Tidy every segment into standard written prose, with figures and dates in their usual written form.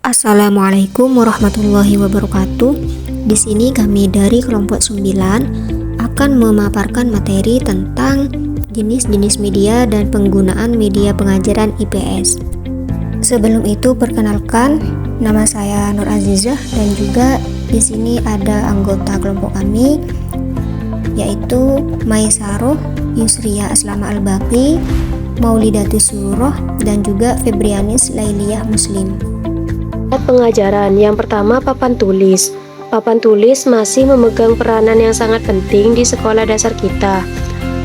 Assalamualaikum warahmatullahi wabarakatuh. Di sini kami dari kelompok 9 akan memaparkan materi tentang jenis-jenis media dan penggunaan media pengajaran IPS. Sebelum itu perkenalkan, nama saya Nur Azizah dan juga di sini ada anggota kelompok kami yaitu Maisaroh, Yusria Aslama Al-Baqi, Maulidatus Suroh dan juga Febrianis Lailiyah Muslim. Pengajaran yang pertama, papan tulis. Papan tulis masih memegang peranan yang sangat penting di sekolah dasar kita.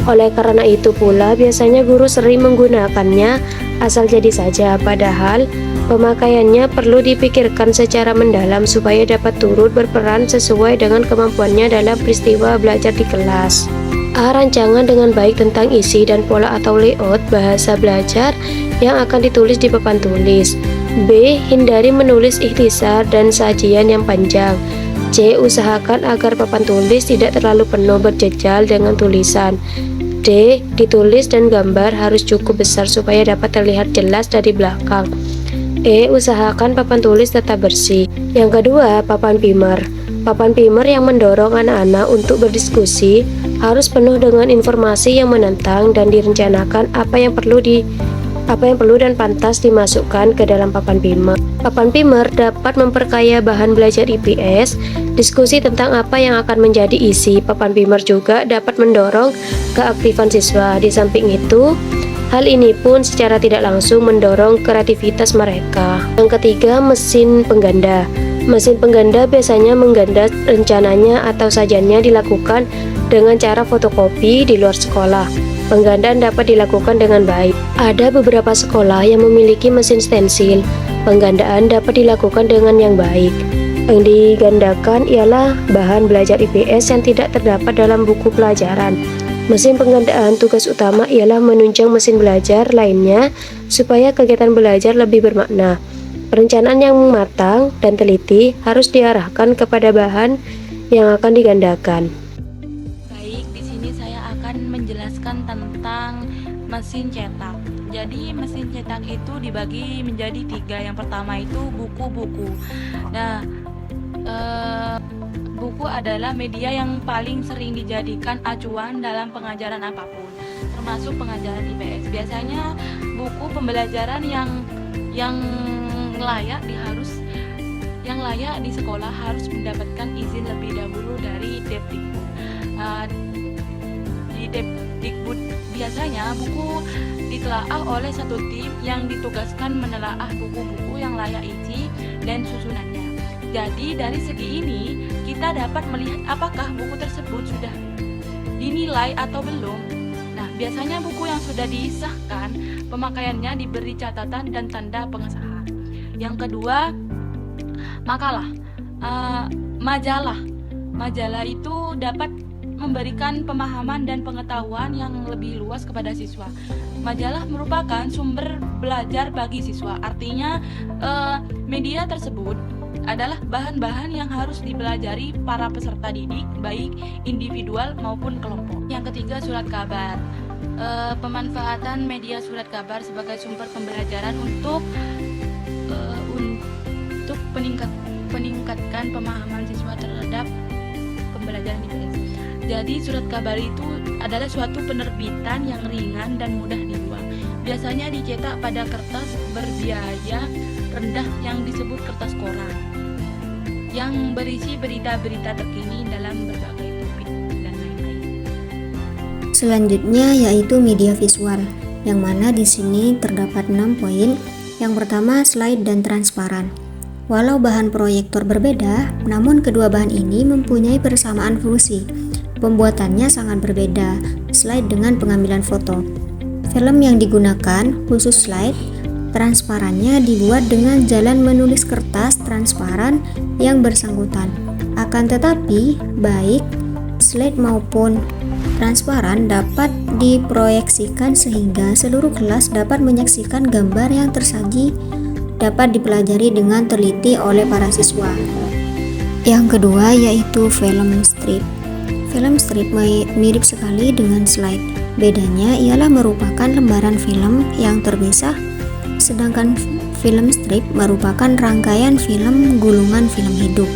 Oleh karena itu pula biasanya guru sering menggunakannya asal jadi saja, padahal pemakaiannya perlu dipikirkan secara mendalam supaya dapat turut berperan sesuai dengan kemampuannya dalam peristiwa belajar di kelas. A. Rancangan dengan baik tentang isi dan pola atau layout bahasa belajar yang akan ditulis di papan tulis. B. Hindari menulis ikhtisar dan sajian yang panjang. C. Usahakan agar papan tulis tidak terlalu penuh berjejal dengan tulisan. D. Ditulis dan gambar harus cukup besar supaya dapat terlihat jelas dari belakang. E. Usahakan papan tulis tetap bersih. Yang kedua, papan pimer. Papan pimer yang mendorong anak-anak untuk berdiskusi harus penuh dengan informasi yang menentang dan direncanakan apa yang perlu dan pantas dimasukkan ke dalam papan pimer. Papan pimer dapat memperkaya bahan belajar IPS, diskusi tentang apa yang akan menjadi isi. Papan pimer juga dapat mendorong keaktifan siswa. Di samping itu, hal ini pun secara tidak langsung mendorong kreativitas mereka. Yang ketiga, mesin pengganda. Mesin pengganda biasanya mengganda rencananya atau sajiannya dilakukan dengan cara fotokopi di luar sekolah. Penggandaan dapat dilakukan dengan baik. Ada beberapa sekolah yang memiliki mesin stensil. Penggandaan dapat dilakukan dengan yang baik. Yang digandakan ialah bahan belajar IPS yang tidak terdapat dalam buku pelajaran. Mesin penggandaan tugas utama ialah menunjang mesin belajar lainnya supaya kegiatan belajar lebih bermakna. Perencanaan yang matang dan teliti harus diarahkan kepada bahan yang akan digandakan. Menjelaskan tentang mesin cetak. Jadi mesin cetak itu dibagi menjadi 3. Yang pertama itu buku-buku. Nah, buku adalah media yang paling sering dijadikan acuan dalam pengajaran apapun, termasuk pengajaran IPS. Biasanya buku pembelajaran yang layak di sekolah harus mendapatkan izin lebih dahulu dari Depdikbud. Di Depdikbud biasanya buku ditelaah oleh satu tim yang ditugaskan menelaah buku-buku yang layak isi dan susunannya. Jadi dari segi ini kita dapat melihat apakah buku tersebut sudah dinilai atau belum. Nah, biasanya buku yang sudah disahkan pemakaiannya diberi catatan dan tanda pengesahan. Yang kedua, makalah. Majalah itu dapat memberikan pemahaman dan pengetahuan yang lebih luas kepada siswa. Majalah merupakan sumber belajar bagi siswa. Artinya media tersebut adalah bahan-bahan yang harus dipelajari para peserta didik, baik individual maupun kelompok. Yang ketiga, surat kabar. Pemanfaatan media surat kabar sebagai sumber pembelajaran untuk meningkatkan pemahaman siswa terhadap pembelajaran IPS. Jadi surat kabar itu adalah suatu penerbitan yang ringan dan mudah dibuang. Biasanya dicetak pada kertas berbiaya rendah yang disebut kertas koran, yang berisi berita-berita terkini dalam berbagai topik dan lain-lain. Selanjutnya yaitu media visual, yang mana di sini terdapat 6 poin. Yang pertama, slide dan transparan. Walau bahan proyektor berbeda, namun kedua bahan ini mempunyai persamaan fungsi. Pembuatannya sangat berbeda, slide dengan pengambilan foto. Film yang digunakan, khusus slide, transparannya dibuat dengan jalan menulis kertas transparan yang bersangkutan. Akan tetapi, baik slide maupun transparan dapat diproyeksikan sehingga seluruh kelas dapat menyaksikan gambar yang tersaji dapat dipelajari dengan teliti oleh para siswa. Yang kedua yaitu film strip. Film strip mirip sekali dengan slide. Bedanya ialah merupakan lembaran film yang terpisah, sedangkan film strip merupakan rangkaian film gulungan film hidup.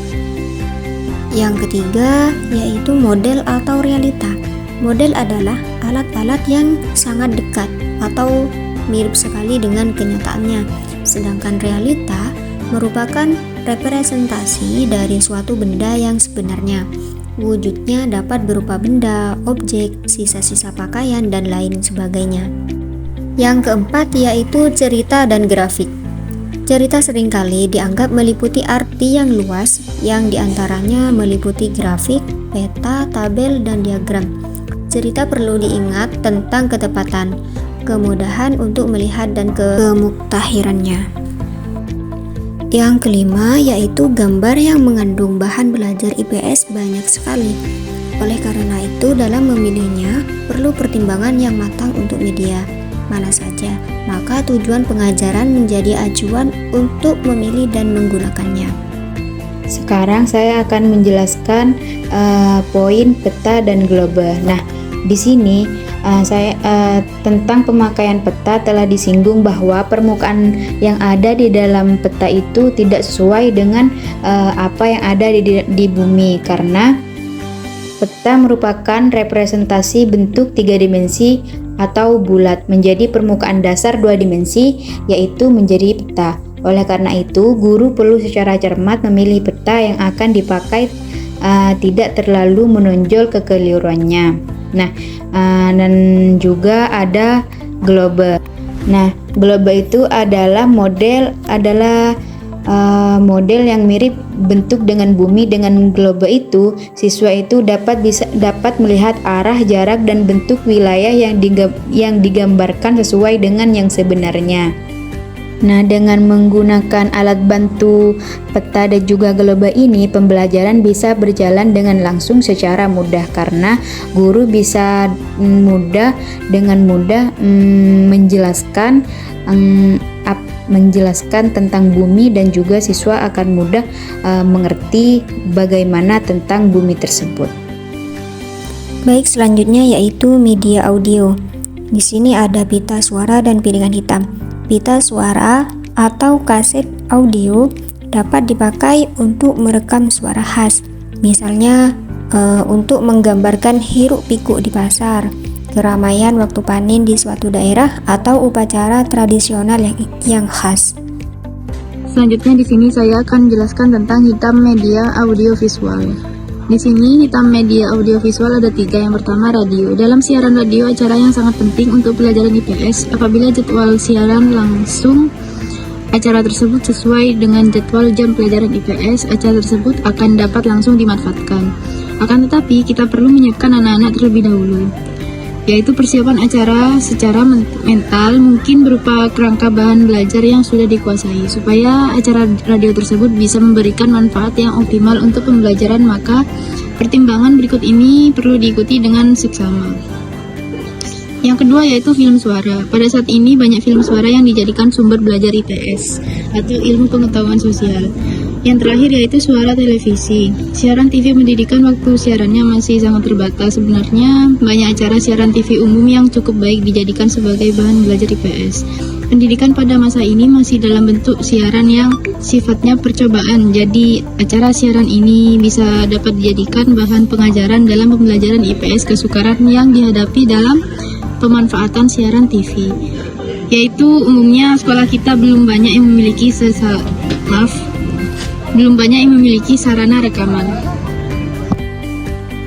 Yang ketiga yaitu model atau realita. Model adalah alat-alat yang sangat dekat atau mirip sekali dengan kenyataannya, sedangkan realita merupakan representasi dari suatu benda yang sebenarnya. Wujudnya dapat berupa benda, objek, sisa-sisa pakaian, dan lain sebagainya. Yang keempat yaitu cerita dan grafik. Cerita seringkali dianggap meliputi arti yang luas, yang diantaranya meliputi grafik, peta, tabel, dan diagram. Cerita perlu diingat tentang ketepatan, kemudahan untuk melihat, dan kemuktahirannya. Yang kelima yaitu gambar yang mengandung bahan belajar IPS banyak sekali. Oleh karena itu, dalam memilihnya perlu pertimbangan yang matang untuk media mana saja, maka tujuan pengajaran menjadi acuan untuk memilih dan menggunakannya. Sekarang saya akan menjelaskan poin peta dan globe. Nah, di sini tentang pemakaian peta telah disinggung bahwa permukaan yang ada di dalam peta itu tidak sesuai dengan apa yang ada di bumi, karena peta merupakan representasi bentuk 3 dimensi atau bulat menjadi permukaan dasar 2 dimensi, yaitu menjadi peta. Oleh karena itu, guru perlu secara cermat memilih peta yang akan dipakai, tidak terlalu menonjol kekeliruannya. Nah, dan juga ada globe. Nah, globe itu adalah model yang mirip bentuk dengan bumi. Dengan globe itu, siswa itu dapat melihat arah, jarak, dan bentuk wilayah yang digambarkan sesuai dengan yang sebenarnya. Nah, dengan menggunakan alat bantu peta dan juga globe ini, pembelajaran bisa berjalan dengan langsung secara mudah, karena guru bisa dengan mudah menjelaskan tentang bumi, dan juga siswa akan mudah mengerti bagaimana tentang bumi tersebut. Baik, selanjutnya yaitu media audio. Di sini ada pita suara dan piringan hitam. Pita suara atau kaset audio dapat dipakai untuk merekam suara khas, misalnya untuk menggambarkan hiruk-pikuk di pasar, keramaian waktu panen di suatu daerah, atau upacara tradisional yang khas. Selanjutnya di sini saya akan menjelaskan tentang hitam media audiovisual. Di sini hitam media audiovisual ada 3. Yang pertama, radio. Dalam siaran radio, acara yang sangat penting untuk pelajaran IPS. Apabila jadwal siaran langsung acara tersebut sesuai dengan jadwal jam pelajaran IPS, acara tersebut akan dapat langsung dimanfaatkan. Akan tetapi, kita perlu menyiapkan anak-anak terlebih dahulu, yaitu persiapan acara secara mental, mungkin berupa kerangka bahan belajar yang sudah dikuasai. Supaya acara radio tersebut bisa memberikan manfaat yang optimal untuk pembelajaran, maka pertimbangan berikut ini perlu diikuti dengan seksama. Yang kedua yaitu film suara. Pada saat ini banyak film suara yang dijadikan sumber belajar IPS atau ilmu pengetahuan sosial. Yang terakhir yaitu suara televisi. Siaran TV pendidikan waktu siarannya masih sangat terbatas. Sebenarnya banyak acara siaran TV umum yang cukup baik dijadikan sebagai bahan belajar IPS. Pendidikan pada masa ini masih dalam bentuk siaran yang sifatnya percobaan. Jadi acara siaran ini bisa dapat dijadikan bahan pengajaran dalam pembelajaran IPS kesukaran yang dihadapi dalam pemanfaatan siaran TV. Yaitu umumnya sekolah kita belum banyak yang memiliki sarana rekaman.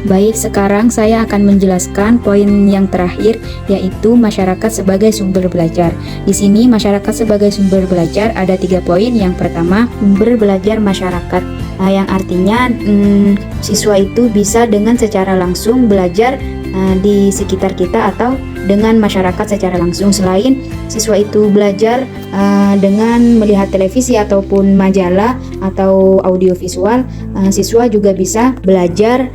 Baik, sekarang saya akan menjelaskan poin yang terakhir, yaitu masyarakat sebagai sumber belajar. Di sini masyarakat sebagai sumber belajar ada 3 poin. Yang pertama, sumber belajar masyarakat, yang artinya siswa itu bisa dengan secara langsung belajar di sekitar kita atau dengan masyarakat secara langsung. Selain siswa itu belajar dengan melihat televisi ataupun majalah atau audiovisual, siswa juga bisa belajar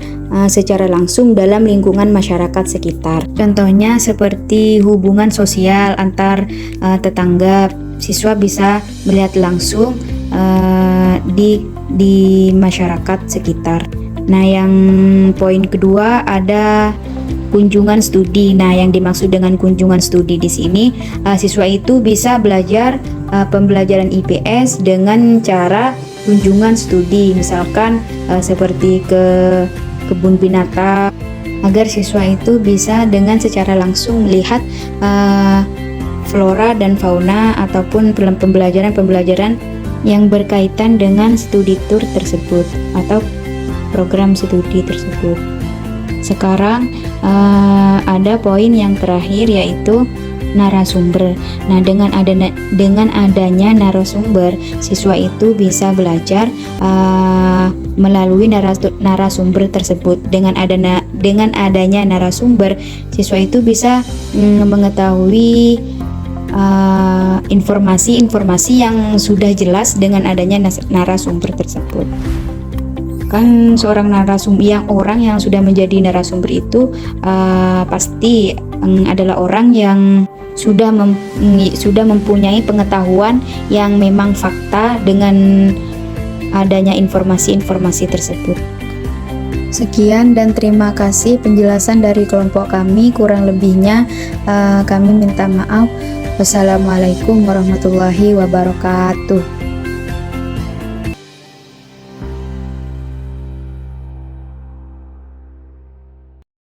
secara langsung dalam lingkungan masyarakat sekitar. Contohnya seperti hubungan sosial antar tetangga, siswa bisa melihat langsung di masyarakat sekitar. Nah, yang poin kedua ada kunjungan studi. Nah, yang dimaksud dengan kunjungan studi di sini, siswa itu bisa belajar pembelajaran IPS dengan cara kunjungan studi, misalkan seperti ke kebun binatang, agar siswa itu bisa dengan secara langsung melihat flora dan fauna ataupun pembelajaran yang berkaitan dengan studi tour tersebut atau program studi tersebut. Sekarang ada poin yang terakhir, yaitu narasumber. Nah, dengan adanya narasumber, siswa itu bisa belajar melalui narasumber tersebut. Dengan adanya narasumber, siswa itu bisa mengetahui informasi-informasi yang sudah jelas dengan adanya narasumber tersebut. Kan orang yang sudah menjadi narasumber itu pasti adalah orang yang sudah mempunyai pengetahuan yang memang fakta dengan adanya informasi-informasi tersebut. Sekian dan terima kasih penjelasan dari kelompok kami. Kurang lebihnya kami minta maaf. Wassalamualaikum warahmatullahi wabarakatuh.